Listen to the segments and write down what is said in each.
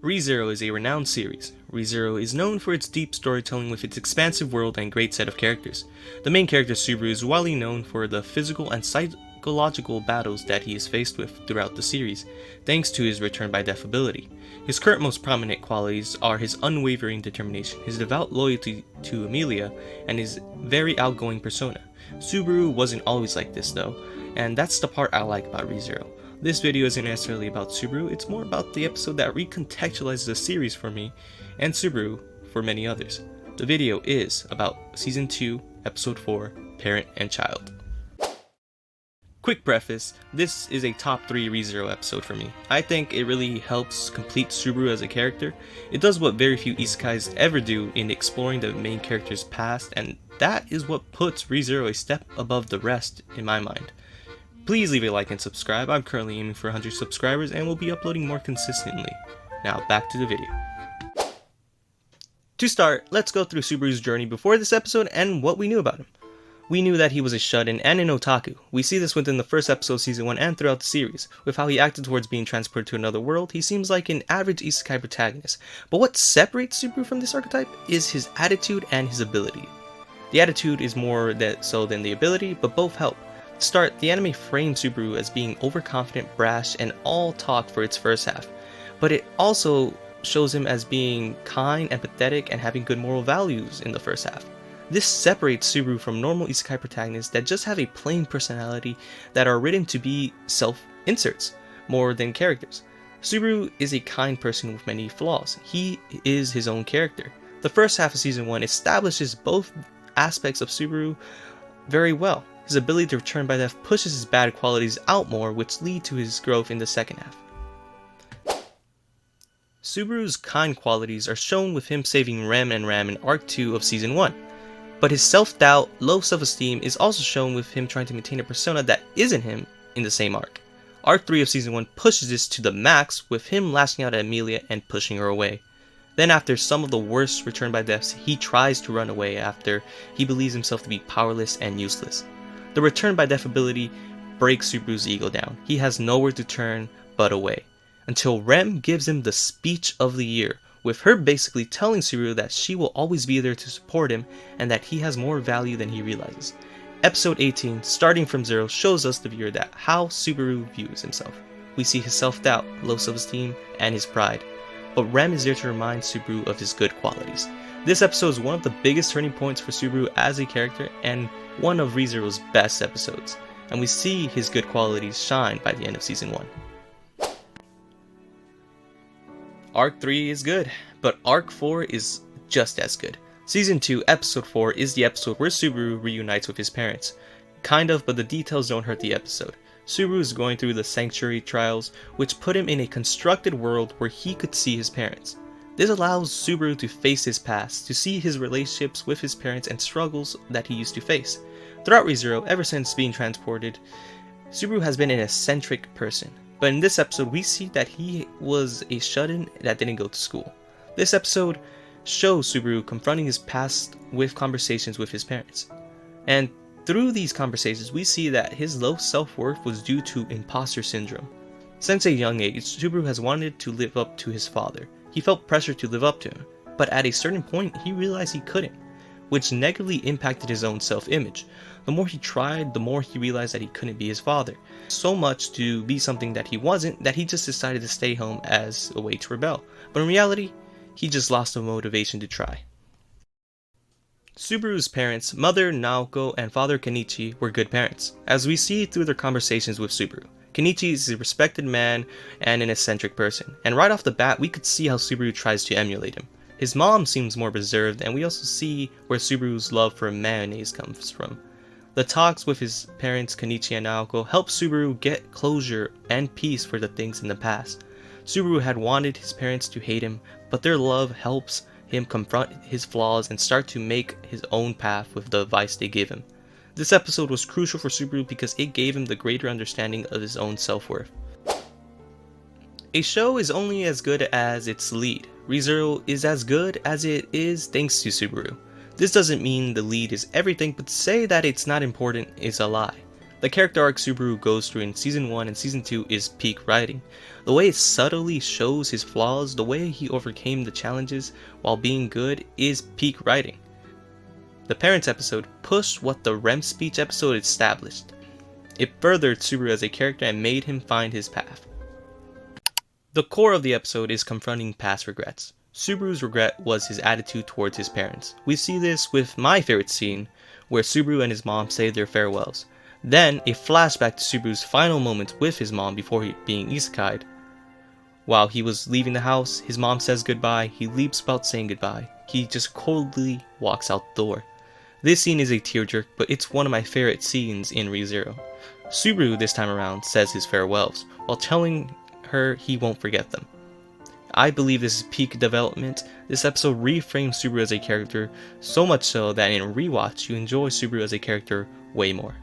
Rezero is a renowned series. Rezero is known for its deep storytelling with its expansive world and great set of characters. The main character Subaru is widely known for the physical and psychological battles that he is faced with throughout the series, thanks to his return by death ability. His current most prominent qualities are his unwavering determination, his devout loyalty to Emilia, and his very outgoing persona. Subaru wasn't always like this though, and that's the part I like about Rezero. This video isn't necessarily about Subaru, it's more about the episode that recontextualizes the series for me, and Subaru for many others. The video is about Season 2, Episode 4, Parent and Child. Quick preface, this is a top 3 Rezero episode for me. I think it really helps complete Subaru as a character. It does what very few isekais ever do in exploring the main character's past, and that is what puts Rezero a step above the rest in my mind. Please leave a like and subscribe. I'm currently aiming for 100 subscribers and will be uploading more consistently. Now back to the video. To start, let's go through Subaru's journey before this episode and what we knew about him. We knew that he was a shut-in and an otaku. We see this within the first episode of Season 1 and throughout the series. With how he acted towards being transported to another world, he seems like an average isekai protagonist. But what separates Subaru from this archetype is his attitude and his ability. The attitude is more so than the ability, but both help. To start, the anime framed Subaru as being overconfident, brash, and all talk for its first half, but it also shows him as being kind, empathetic, and having good moral values in the first half. This separates Subaru from normal isekai protagonists that just have a plain personality that are written to be self-inserts more than characters. Subaru is a kind person with many flaws. He is his own character. The first half of Season 1 establishes both aspects of Subaru very well. His ability to return by death pushes his bad qualities out more, which lead to his growth in the second half. Subaru's kind qualities are shown with him saving Rem and Ram in Arc 2 of Season 1, but his self-doubt, low self-esteem is also shown with him trying to maintain a persona that isn't him in the same arc. Arc 3 of Season 1 pushes this to the max with him lashing out at Emilia and pushing her away. Then after some of the worst return by deaths, he tries to run away after he believes himself to be powerless and useless. The return by death ability breaks Subaru's ego down. He has nowhere to turn but away, until Rem gives him the speech of the year, with her basically telling Subaru that she will always be there to support him and that he has more value than he realizes. Episode 18, starting from zero, shows us the viewer that how Subaru views himself. We see his self-doubt, low self-esteem, and his pride, but Rem is there to remind Subaru of his good qualities. This episode is one of the biggest turning points for Subaru as a character and one of Rezero's best episodes, and we see his good qualities shine by the end of Season 1. Arc 3 is good, but Arc 4 is just as good. Season 2, Episode 4 is the episode where Subaru reunites with his parents. Kind of, but the details don't hurt the episode. Subaru is going through the sanctuary trials, which put him in a constructed world where he could see his parents. This allows Subaru to face his past, to see his relationships with his parents and struggles that he used to face. Throughout Rezero, ever since being transported, Subaru has been an eccentric person. But in this episode, we see that he was a shut-in that didn't go to school. This episode shows Subaru confronting his past with conversations with his parents. And through these conversations, we see that his low self-worth was due to imposter syndrome. Since a young age, Subaru has wanted to live up to his father. He felt pressure to live up to him, but at a certain point, he realized he couldn't, which negatively impacted his own self-image. The more he tried, the more he realized that he couldn't be his father. So much to be something that he wasn't, that he just decided to stay home as a way to rebel. But in reality, he just lost the motivation to try. Subaru's parents, mother Naoko and father Kenichi, were good parents, as we see through their conversations with Subaru. Kenichi is a respected man and an eccentric person, and right off the bat we could see how Subaru tries to emulate him. His mom seems more reserved, and we also see where Subaru's love for mayonnaise comes from. The talks with his parents Kenichi and Naoko help Subaru get closure and peace for the things in the past. Subaru had wanted his parents to hate him, but their love helps him confront his flaws and start to make his own path with the advice they give him. This episode was crucial for Subaru because it gave him the greater understanding of his own self-worth. A show is only as good as its lead. Rezero is as good as it is thanks to Subaru. This doesn't mean the lead is everything, but to say that it's not important is a lie. The character arc Subaru goes through in Season 1 and Season 2 is peak writing. The way it subtly shows his flaws, the way he overcame the challenges while being good is peak writing. The Parents episode pushed what the REM speech episode established. It furthered Subaru as a character and made him find his path. The core of the episode is confronting past regrets. Subaru's regret was his attitude towards his parents. We see this with my favorite scene, where Subaru and his mom say their farewells. Then, a flashback to Subaru's final moments with his mom before being isekai'd. While he was leaving the house, his mom says goodbye, he leaps without saying goodbye. He just coldly walks out the door. This scene is a tearjerk, but it's one of my favorite scenes in Rezero. Subaru, this time around, says his farewells, while telling her he won't forget them. I believe this is peak development. This episode reframes Subaru as a character, so much so that in a rewatch, you enjoy Subaru as a character way more.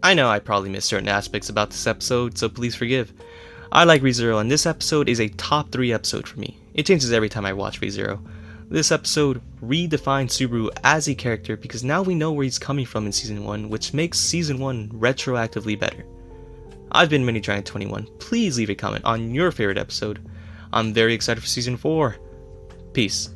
I know I probably missed certain aspects about this episode, so please forgive. I like Rezero, and this episode is a top 3 episode for me. It changes every time I watch Rezero. This episode redefined Subaru as a character because now we know where he's coming from in Season 1, which makes Season 1 retroactively better. I've been MiniGiant21. Please leave a comment on your favorite episode. I'm very excited for Season 4. Peace.